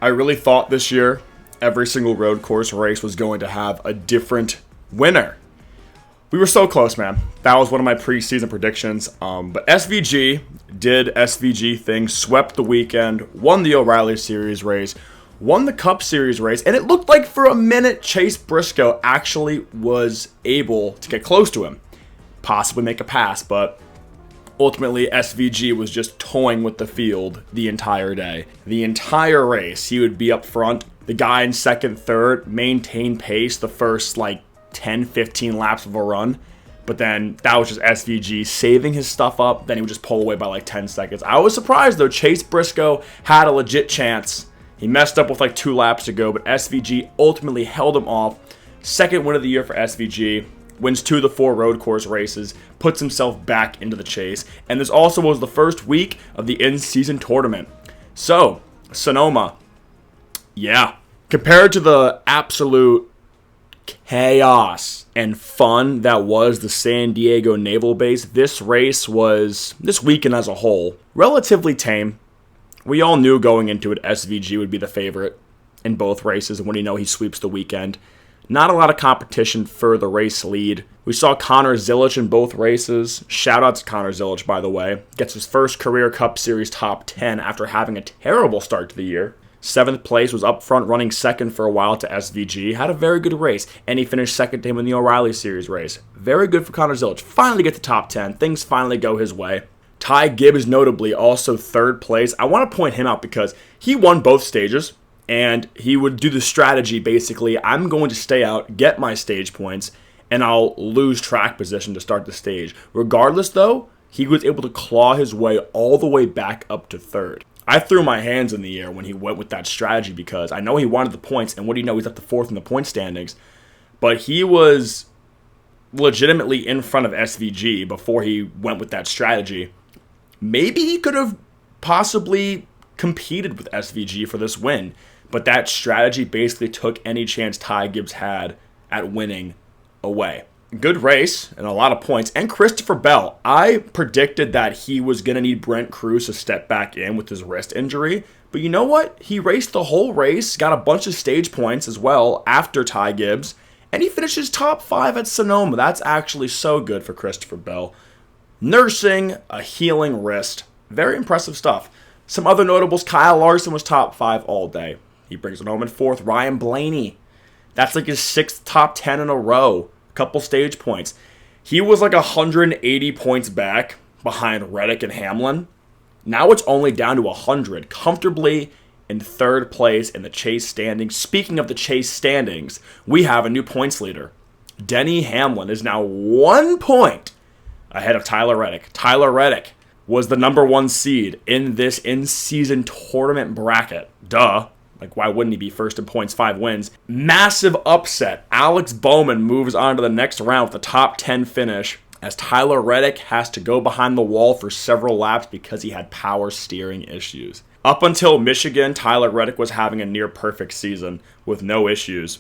I really thought this year every single road course race was going to have a different winner. We were so close, man. That was one of my preseason predictions. But SVG did SVG things, swept the weekend, won the O'Reilly Series race, won the Cup Series race, and it looked like for a minute Chase Briscoe actually was able to get close to him, possibly make a pass, but ultimately, SVG was just toying with the field the entire day. The entire race, he would be up front. The guy in second, third maintained pace the first 10, 15 laps of a run. But then that was just SVG saving his stuff up. Then he would just pull away by 10 seconds. I was surprised though. Chase Briscoe had a legit chance. He messed up with 2 laps to go, but SVG ultimately held him off. Second win of the year for SVG. Wins 2 of the 4 road course races, puts himself back into the chase, and this also was the first week of the in-season tournament. So, Sonoma, yeah, compared to the absolute chaos and fun that was the San Diego Naval Base, this weekend as a whole, relatively tame. We all knew going into it SVG would be the favorite in both races, and when he sweeps the weekend. Not a lot of competition for the race lead. We saw Connor Zilic in both races. Shout out to Connor Zilic, by the way. Gets his first career Cup Series top 10 after having a terrible start to the year. 7th place, was up front running second for a while to SVG. Had a very good race, and he finished second to him in the O'Reilly Series race. Very good for Connor Zilic. Finally get the top 10. Things finally go his way. Ty Gibbs, notably, also 3rd place. I want to point him out because he won both stages. And he would do the strategy, basically, I'm going to stay out, get my stage points, and I'll lose track position to start the stage. Regardless, though, he was able to claw his way all the way back up to 3rd. I threw my hands in the air when he went with that strategy because I know he wanted the points, and what do you know, he's up to 4th in the point standings. But he was legitimately in front of SVG before he went with that strategy. Maybe he could have possibly competed with SVG for this win. But that strategy basically took any chance Ty Gibbs had at winning away. Good race and a lot of points. And Christopher Bell, I predicted that he was going to need Brent Cruz to step back in with his wrist injury. But you know what? He raced the whole race, got a bunch of stage points as well after Ty Gibbs, and he finishes top 5 at Sonoma. That's actually so good for Christopher Bell. Nursing a healing wrist. Very impressive stuff. Some other notables, Kyle Larson was top 5 all day. He brings it home in 4th. Ryan Blaney. That's his 6th top 10 in a row. Couple stage points. He was 180 points back behind Reddick and Hamlin. Now it's only down to 100. Comfortably in 3rd place in the chase standings. Speaking of the chase standings, we have a new points leader. Denny Hamlin is now 1 point ahead of Tyler Reddick. Tyler Reddick was the number 1 seed in this in-season tournament bracket. Duh. Why wouldn't he be first in points, 5 wins? Massive upset. Alex Bowman moves on to the next round with a top 10 finish as Tyler Reddick has to go behind the wall for several laps because he had power steering issues. Up until Michigan, Tyler Reddick was having a near-perfect season with no issues.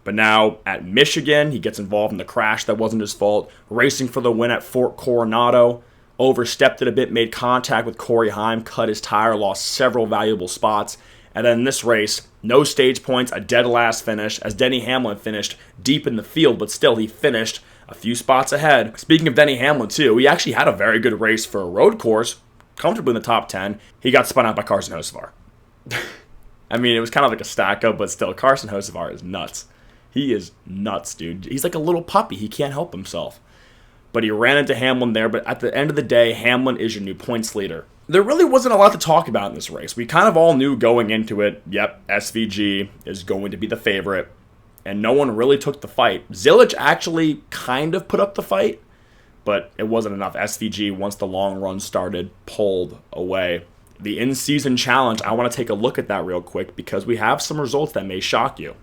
But now at Michigan, he gets involved in the crash that wasn't his fault. Racing for the win at Fort Coronado. Overstepped it a bit, made contact with Corey Heim, cut his tire, lost several valuable spots. And then in this race, no stage points, a dead last finish, as Denny Hamlin finished deep in the field, but still he finished a few spots ahead. Speaking of Denny Hamlin, too, he actually had a very good race for a road course, comfortably in the top 10. He got spun out by Carson Hocevar. I mean, it was kind of like a stack-up, but still, Carson Hocevar is nuts. He is nuts, dude. He's like a little puppy. He can't help himself. But he ran into Hamlin there, but at the end of the day, Hamlin is your new points leader. There really wasn't a lot to talk about in this race. We kind of all knew going into it, yep, SVG is going to be the favorite, and no one really took the fight. Zilic actually kind of put up the fight, but it wasn't enough. SVG, once the long run started, pulled away. The in-season challenge, I want to take a look at that real quick because we have some results that may shock you.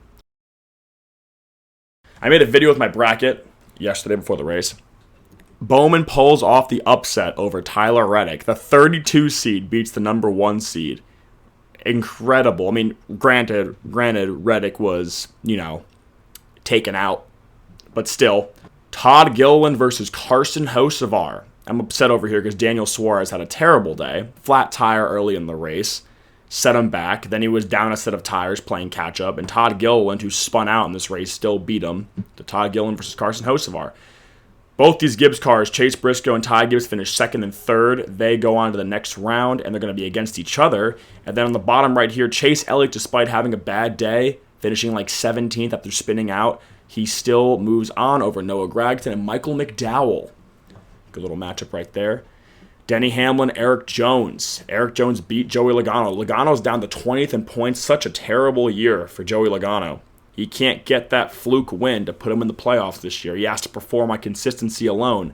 I made a video with my bracket yesterday before the race. Bowman pulls off the upset over Tyler Reddick. The 32 seed beats the number 1 seed. Incredible. I mean, granted, Reddick was, taken out. But still, Todd Gilliland versus Carson Hocevar. I'm upset over here because Daniel Suarez had a terrible day. Flat tire early in the race. set him back. Then he was down a set of tires playing catch-up, and Todd Gilliland, who spun out in this race, still beat him. The Todd Gilliland versus Carson Hocevar. Both these Gibbs cars, Chase Briscoe and Ty Gibbs, finished second and third. They go on to the next round, and they're going to be against each other. And then on the bottom right here, Chase Elliott, despite having a bad day, finishing like 17th after spinning out, he still moves on over Noah Gragson and Michael McDowell. Good little matchup right there. Denny Hamlin, Eric Jones. Eric Jones beat Joey Logano. Logano's down to 20th in points. Such a terrible year for Joey Logano. He can't get that fluke win to put him in the playoffs this year. He has to perform on consistency alone.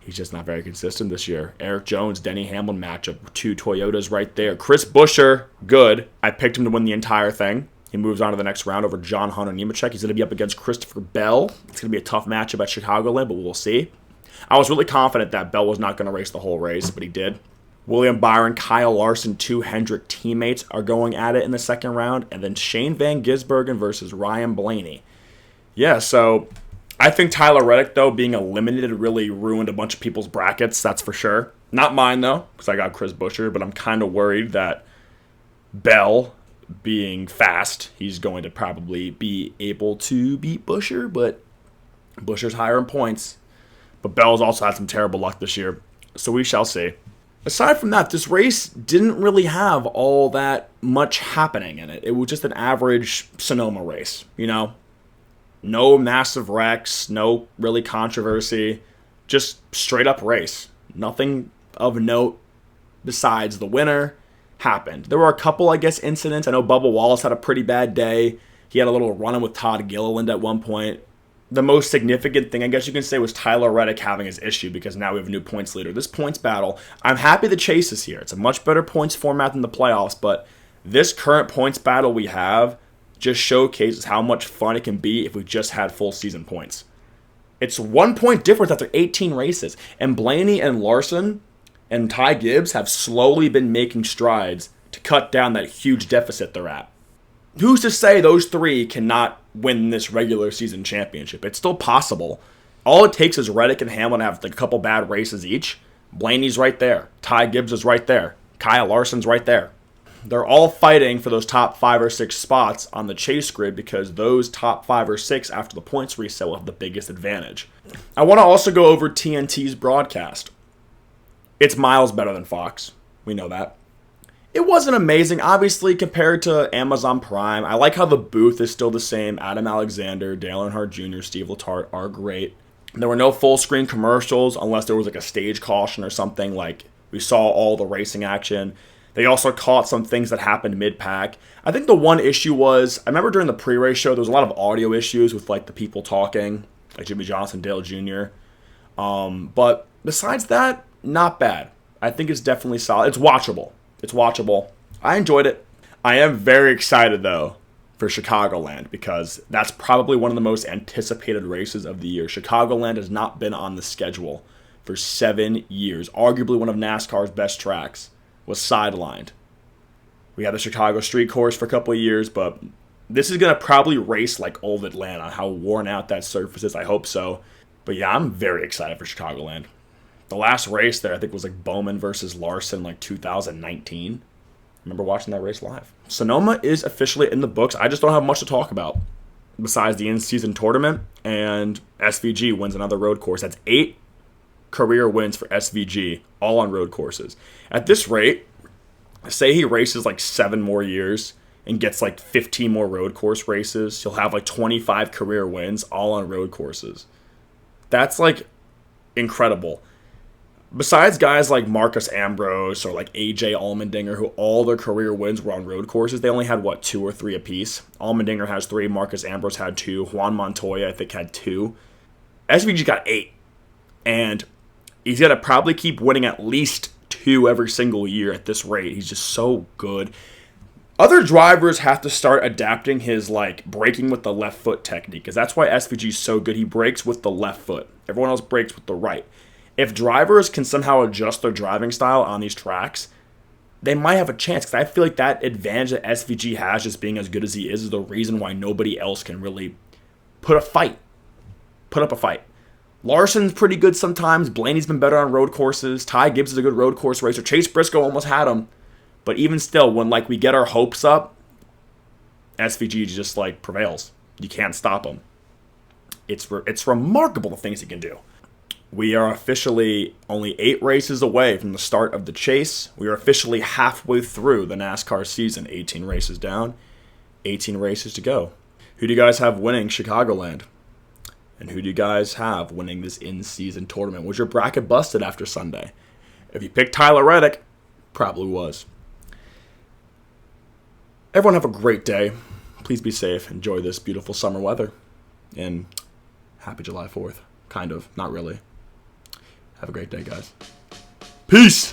He's just not very consistent this year. Eric Jones, Denny Hamlin matchup. 2 Toyotas right there. Chris Buescher, good. I picked him to win the entire thing. He moves on to the next round over John Hunter Nemechek. He's going to be up against Christopher Bell. It's going to be a tough matchup at Chicagoland, but we'll see. I was really confident that Bell was not going to race the whole race, but he did. William Byron, Kyle Larson, 2 Hendrick teammates are going at it in the second round. And then Shane Van Gisbergen versus Ryan Blaney. Yeah, so I think Tyler Reddick, though, being eliminated really ruined a bunch of people's brackets. That's for sure. Not mine, though, because I got Chris Buescher. But I'm kind of worried that Bell, being fast, he's going to probably be able to beat Buescher. But Buescher's higher in points. But Bell's also had some terrible luck this year. So we shall see. Aside from that, this race didn't really have all that much happening in it. It was just an average Sonoma race, you know? No massive wrecks, no really controversy, just straight up race. Nothing of note besides the winner happened. There were a couple, I guess, incidents. I know Bubba Wallace had a pretty bad day. He had a little run-in with Todd Gilliland at one point. The most significant thing, I guess you can say, was Tyler Reddick having his issue because now we have a new points leader. This points battle, I'm happy the Chase is here. It's a much better points format than the playoffs, but this current points battle we have just showcases how much fun it can be if we just had full season points. It's 1 point difference after 18 races, and Blaney and Larson and Ty Gibbs have slowly been making strides to cut down that huge deficit they're at. Who's to say those three cannot win this regular season championship? It's still possible. All it takes is Reddick and Hamlin to have like a couple bad races each. Blaney's right there. Ty Gibbs is right there. Kyle Larson's right there. They're all fighting for those top 5 or 6 spots on the chase grid because those top 5 or 6 after the points reset will have the biggest advantage. I want to also go over TNT's broadcast. It's miles better than Fox. We know that. It wasn't amazing, obviously, compared to Amazon Prime. I like how the booth is still the same. Adam Alexander, Dale Earnhardt Jr., Steve Letarte are great. There were no full-screen commercials unless there was like a stage caution or something. Like, we saw all the racing action. They also caught some things that happened mid-pack. I think the one issue was, I remember during the pre-race show, there was a lot of audio issues with like the people talking, like Jimmy Johnson, Dale Jr. But besides that, not bad. I think it's definitely solid. It's watchable. It's watchable. I enjoyed it. I am very excited, though, for Chicagoland because that's probably one of the most anticipated races of the year. Chicagoland has not been on the schedule for 7 years. Arguably one of NASCAR's best tracks was sidelined. We had the Chicago Street Course for a couple of years, but this is going to probably race like old Atlanta, how worn out that surface is. I hope so. But yeah, I'm very excited for Chicagoland. The last race there, I think, was like Bowman versus Larson, like 2019. I remember watching that race live. Sonoma is officially in the books. I just don't have much to talk about besides the in-season tournament, and SVG wins another road course. That's 8 career wins for SVG, all on road courses. At this rate, say he races like 7 more years and gets like 15 more road course races, he'll have like 25 career wins, all on road courses. That's like incredible. Besides guys like Marcus Ambrose or like AJ Allmendinger, who all their career wins were on road courses, they only had, 2 or 3 apiece. Allmendinger has 3, Marcus Ambrose had 2, Juan Montoya, I think, had 2. SVG got 8. And he's going to probably keep winning at least 2 every single year at this rate. He's just so good. Other drivers have to start adapting his, braking with the left foot technique, because that's why SVG is so good. He brakes with the left foot. Everyone else brakes with the right. If drivers can somehow adjust their driving style on these tracks, they might have a chance. Because I feel like that advantage that SVG has, just being as good as he is the reason why nobody else can really put up a fight. Larson's pretty good sometimes. Blaney's been better on road courses. Ty Gibbs is a good road course racer. Chase Briscoe almost had him. But even still, when like we get our hopes up, SVG just like prevails. You can't stop him. It's remarkable the things he can do. We are officially only 8 races away from the start of the chase. We are officially halfway through the NASCAR season. 18 races down, 18 races to go. Who do you guys have winning Chicagoland? And who do you guys have winning this in-season tournament? Was your bracket busted after Sunday? If you picked Tyler Reddick, probably was. Everyone have a great day. Please be safe. Enjoy this beautiful summer weather. And happy July 4th. Kind of. Not really. Have a great day, guys. Peace!